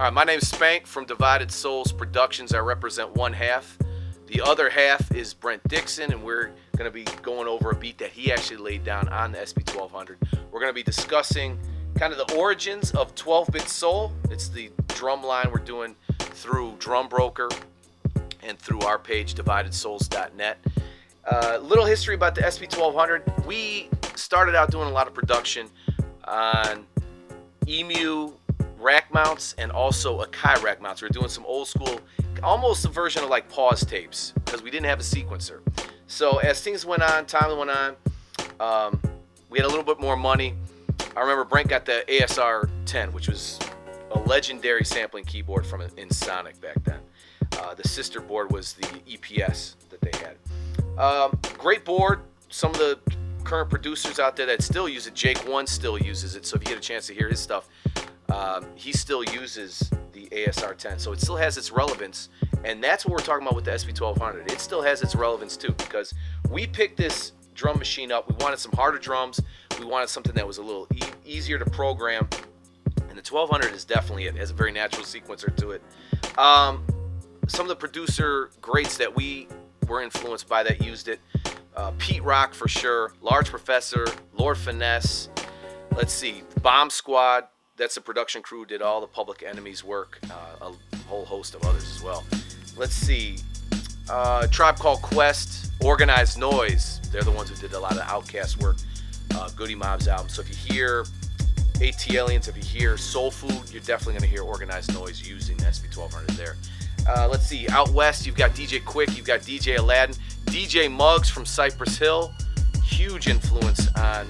All right, my name's Spank from Divided Souls Productions. I represent one half. The other half is Brent Dixon, and we're going to be going over a beat that he actually laid down on the SP-1200. We're going to be discussing kind of the origins of 12-bit soul. It's the drum line we're doing through Drum Broker and through our page, dividedsouls.net. Little history about the SP-1200. We started out doing a lot of production on EMU rack mounts and also Akai rack mounts. We were doing some old school, almost a version of like pause tapes because we didn't have a sequencer. So as things went on, time went on, we had a little bit more money. I remember Brent got the ASR 10, which was a legendary sampling keyboard from Sonic back then. The sister board was the EPS that they had. Great board. Some of the current producers out there that still use it, Jake One still uses it. So if you get a chance to hear his stuff, he still uses the ASR 10. So it still has its relevance. And that's what we're talking about with the SP-1200. It still has its relevance too, because we picked this drum machine up. We wanted some harder drums. We wanted something that was a little easier to program. And the 1200 is definitely it. It has a very natural sequencer to it. Some of the producer greats that we were influenced by that used it. Pete Rock for sure. Large Professor. Lord Finesse. Let's see. Bomb Squad. That's the production crew who did all the Public Enemy's work. A whole host of others as well. Let's see. Tribe Called Quest. Organized Noise. They're the ones who did a lot of Outkast work. Goody Mob's album. So if you hear AT Aliens, if you hear Soul Food, you're definitely going to hear Organized Noise using the SP-1200 there. Let's see. Out west, you've got DJ Quick. You've got DJ Aladdin. DJ Muggs from Cypress Hill. Huge influence on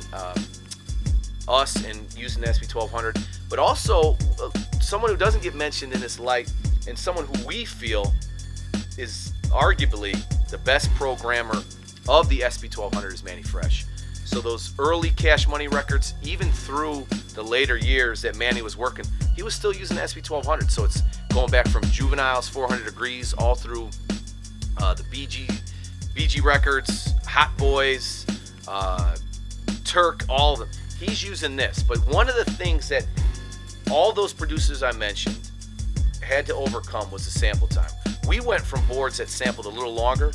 us and using the SP-1200. But also, someone who doesn't get mentioned in this light, and someone who we feel is arguably the best programmer of the SP-1200 is Manny Fresh. So those early Cash Money records, even through the later years that Manny was working, he was still using the SP-1200. So it's going back from Juveniles, 400 Degrees, all through the BG records, Hot Boys, Turk, all of them. He's using this. But one of the things that all those producers I mentioned had to overcome was the sample time. We went from boards that sampled a little longer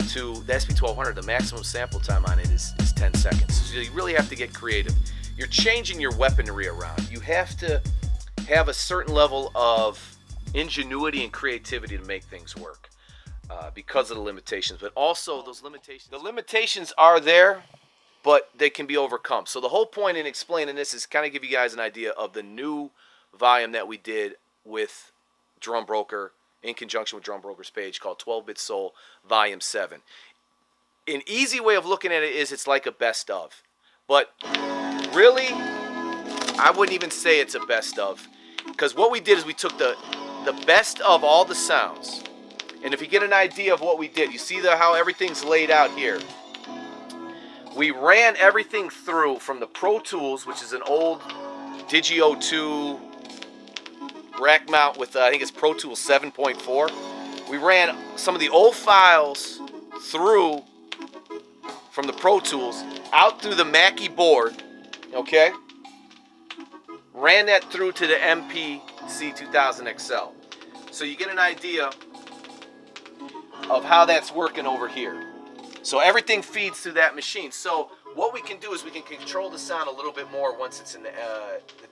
to the SP-1200. The maximum sample time on it is 10 seconds. So you really have to get creative. You're changing your weaponry around. You have to have a certain level of ingenuity and creativity to make things work because of the limitations. But also the limitations are there, but they can be overcome. So the whole point in explaining this is kind of give you guys an idea of the new volume that we did with Drum Broker in conjunction with Drum Broker's page called 12-Bit Soul Volume 7. An easy way of looking at it is it's like a best of. But really, I wouldn't even say it's a best of. Because what we did is we took the best of all the sounds. And if you get an idea of what we did, you see how everything's laid out here. We ran everything through from the Pro Tools, which is an old Digio 2 rack mount with, I think it's Pro Tools 7.4. We ran some of the old files through from the Pro Tools out through the Mackie board, okay? Ran that through to the MPC 2000 XL. So you get an idea of how that's working over here. So everything feeds through that machine. So what we can do is we can control the sound a little bit more once it's in the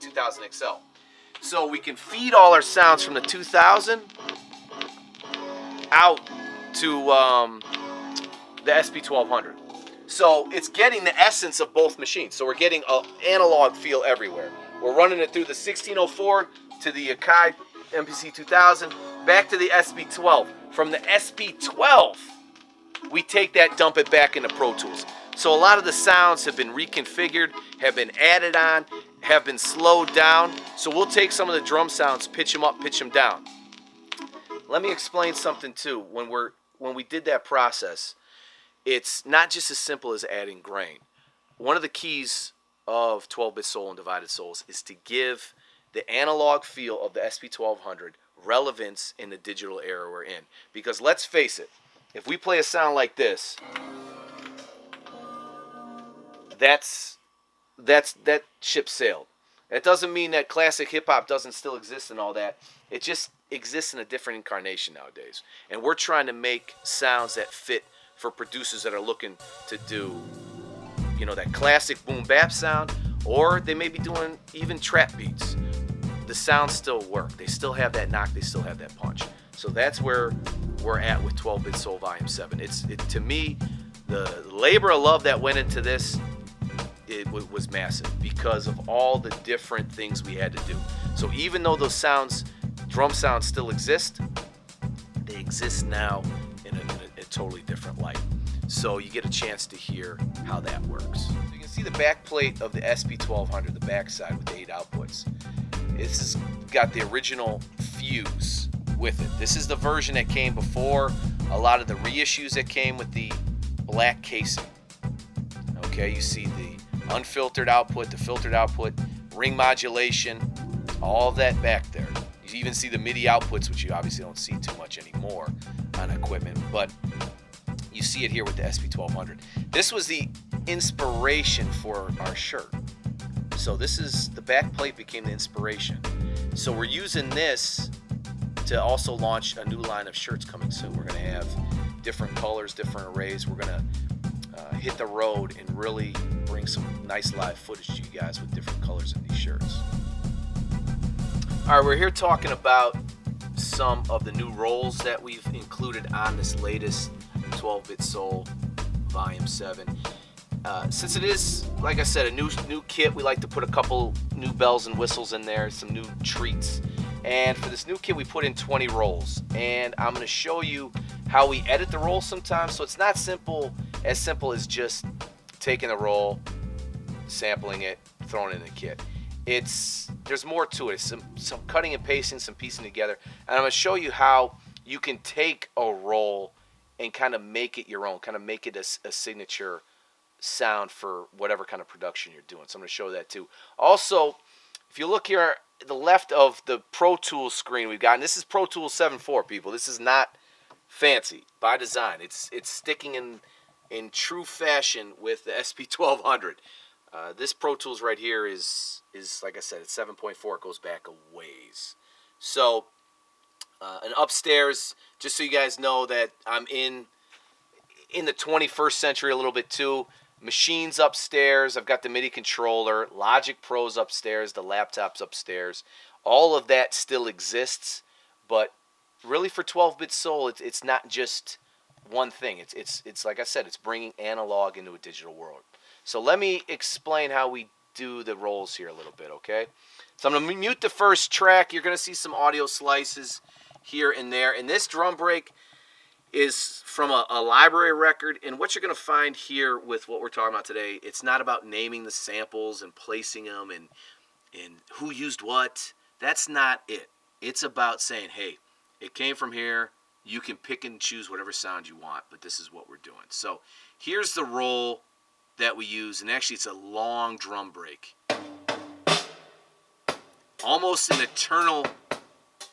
2000 XL. So we can feed all our sounds from the 2000 out to the SP-1200. So it's getting the essence of both machines. So we're getting an analog feel everywhere. We're running it through the 1604 to the Akai MPC 2000, back to the SP-12. From the SP-12, we take that, dump it back into Pro Tools. So a lot of the sounds have been reconfigured, have been added on, have been slowed down. So we'll take some of the drum sounds, pitch them up, pitch them down. Let me explain something too. When we did that process, it's not just as simple as adding grain. One of the keys of 12-Bit Soul and Divided Souls is to give the analog feel of the SP-1200 relevance in the digital era we're in. Because let's face it, if we play a sound like this, that ship sailed. That doesn't mean that classic hip-hop doesn't still exist and all that. It just exists in a different incarnation nowadays. And we're trying to make sounds that fit for producers that are looking to do, that classic boom-bap sound, or they may be doing even trap beats. The sounds still work. They still have that knock. They still have that punch. So that's where we're at with 12-Bit Soul Volume 7. To me, the labor of love that went into this, it was massive because of all the different things we had to do. So even though those drum sounds still exist, they exist now in a totally different light. So you get a chance to hear how that works. So you can see the back plate of the SP-1200, the back side with the 8 outputs. This has got the original fuse with it. This is the version that came before a lot of the reissues that came with the black casing. Okay, you see the unfiltered output, the filtered output, ring modulation, all of that back there. You even see the MIDI outputs, which you obviously don't see too much anymore on equipment, but you see it here with the SP-1200. This was the inspiration for our shirt. So the back plate became the inspiration. So we're using this to also launch a new line of shirts coming soon. We're going to have different colors, different arrays. We're going to hit the road and really bring some nice live footage to you guys with different colors in these shirts. All right, we're here talking about some of the new rolls that we've included on this latest 12-Bit Soul Volume 7. Since it is, like I said, a new kit, we like to put a couple new bells and whistles in there, some new treats. And for this new kit, we put in 20 rolls. And I'm going to show you how we edit the roll sometimes. So it's not as simple as just taking a roll, sampling it, throwing it in the kit. There's more to it. Some cutting and pasting, some piecing together. And I'm going to show you how you can take a roll and kind of make it your own, kind of make it a signature sound for whatever kind of production you're doing. So I'm going to show that too. Also, if you look here at the left of the Pro Tools screen we've got, and this is Pro Tools 7.4, people. This is not fancy by design. It's sticking in true fashion with the SP-1200. This Pro Tools right here is like I said, it's 7.4. It goes back a ways. So, and upstairs, just so you guys know that I'm in the 21st century a little bit too. Machines upstairs. I've got the MIDI controller. Logic Pro's upstairs. The laptop's upstairs. All of that still exists, but really for 12-Bit Soul, it's not just one thing. It's like I said, it's bringing analog into a digital world. So let me explain how we do the rolls here a little bit, okay? So I'm going to mute the first track. You're going to see some audio slices here and there. And this drum break is from a library record. And what you're going to find here with what we're talking about today, it's not about naming the samples and placing them and who used what. That's not it. It's about saying, hey, it came from here. You can pick and choose whatever sound you want, but this is what we're doing. So here's the roll that we use, and actually it's a long drum break. Almost an eternal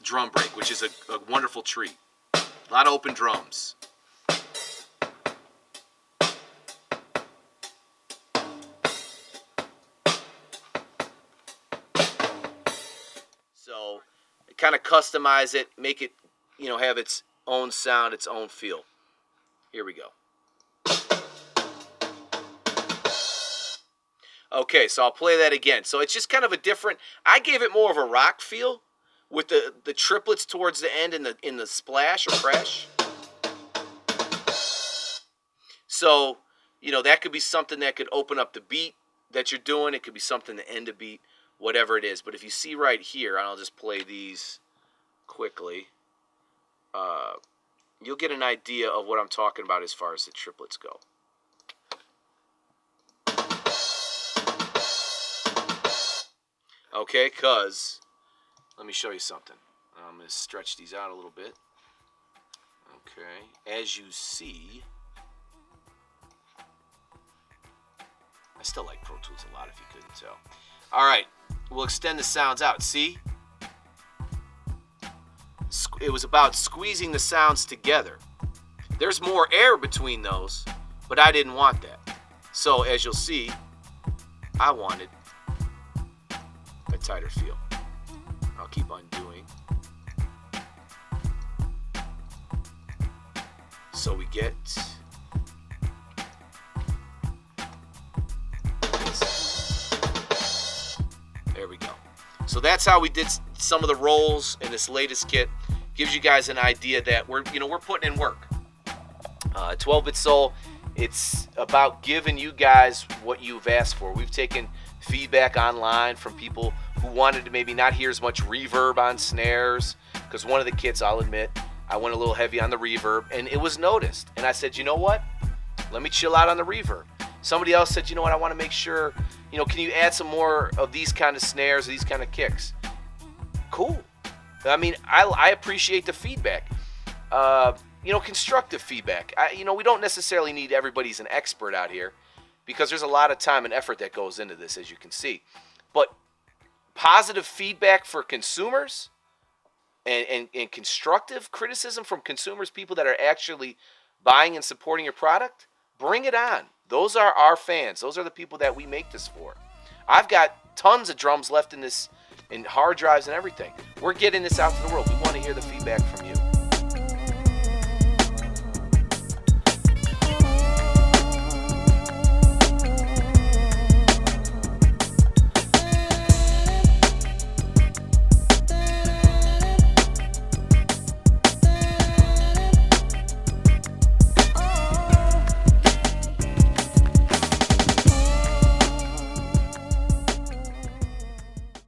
drum break, which is a wonderful treat. A lot of open drums. So kind of customize it, make it, have its own sound, its own feel. Here we go. Okay, so I'll play that again. So it's just kind of a different, I gave it more of a rock feel with the triplets towards the end in the splash or crash. So, that could be something that could open up the beat that you're doing. It could be something to end a beat, whatever it is. But if you see right here, and I'll just play these quickly, you'll get an idea of what I'm talking about as far as the triplets go. Okay, because, let me show you something. I'm going to stretch these out a little bit. Okay, as you see, I still like Pro Tools a lot if you couldn't tell. All right, we'll extend the sounds out. See? It was about squeezing the sounds together. There's more air between those, but I didn't want that. So, as you'll see, I wanted tighter feel. I'll keep undoing. So we get there we go. So that's how we did some of the rolls in this latest kit. Gives you guys an idea that we're putting in work. 12-bit Soul, it's about giving you guys what you've asked for. We've taken feedback online from people who wanted to maybe not hear as much reverb on snares, because one of the kits, I'll admit, I went a little heavy on the reverb, and it was noticed. And I said, you know what? Let me chill out on the reverb. Somebody else said, you know what? I want to make sure, can you add some more of these kind of snares, these kind of kicks? Cool. I mean, I appreciate the feedback. Constructive feedback. We don't necessarily need everybody's an expert out here, because there's a lot of time and effort that goes into this, as you can see. But positive feedback for consumers and constructive criticism from consumers, people that are actually buying and supporting your product, bring it on. Those are our fans. Those are the people that we make this for. I've got tons of drums left in this, in hard drives and everything. We're getting this out to the world. We want to hear the feedback from you.